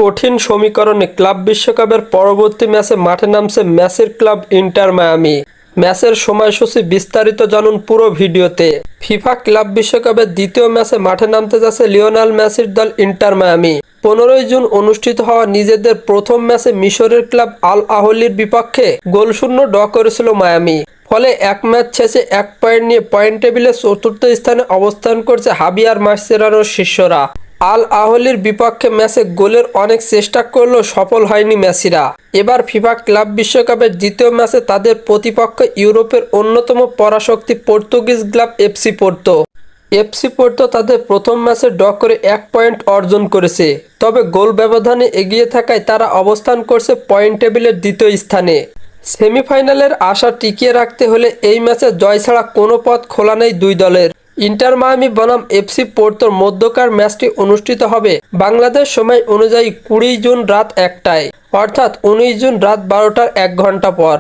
কঠিন সমীকরণে ক্লাব বিশ্বকাপের পরবর্তী ম্যাচে মাঠে নামছে মেসির ক্লাব ইন্টার মায়ামি। ম্যাচের সময়সূচি বিস্তারিত জানুন পুরো ভিডিওতে। ফিফা ক্লাব বিশ্বকাপের দ্বিতীয় ম্যাচে মাঠে নামতে যাচ্ছে লিওনেল মেসির দল ইন্টার মায়ামি। 15 জুন অনুষ্ঠিত হওয়া নিজেদের প্রথম ম্যাচে মিশরের ক্লাব আল আহলির বিপক্ষে গোলশূন্য ড্র করেছিল মায়ামি। ফলে এক ম্যাচ শেষে 1 পয়েন্ট নিয়ে পয়েন্ট টেবিলে চতুর্থ স্থানে অবস্থান করছে হাবিয়ার মাসচেরানোর শিষ্যরা। আল আহলির বিপক্ষে ম্যাচে গোলের অনেক চেষ্টা করলেও সফল হয়নি মেসিরা। এবার ফিফা ক্লাব বিশ্বকাপের দ্বিতীয় ম্যাচে তাদের প্রতিপক্ষ ইউরোপের অন্যতম পরাশক্তি Portuguese club FC Porto. FC Porto তাদের প্রথম ম্যাচে ড্র করে 1 পয়েন্ট অর্জন করেছে। তবে গোল ব্যবধানে এগিয়ে থাকায় তারা অবস্থান করছে পয়েন্ট টেবিলের দ্বিতীয় স্থানে। সেমিফাইনালের আশা টিকিয়ে রাখতে হলে এই ম্যাচে জয় ছাড়া কোনো পথ খোলা নেই দুই দলের। ইন্টার মায়ামি বনাম এফসি পোর্তোর মধ্যকার ম্যাচটি অনুষ্ঠিত হবে বাংলাদেশ সময় অনুযায়ী 20 জুন রাত 1টায়, অর্থাৎ 19 জুন রাত 12টার 1 ঘন্টা পর।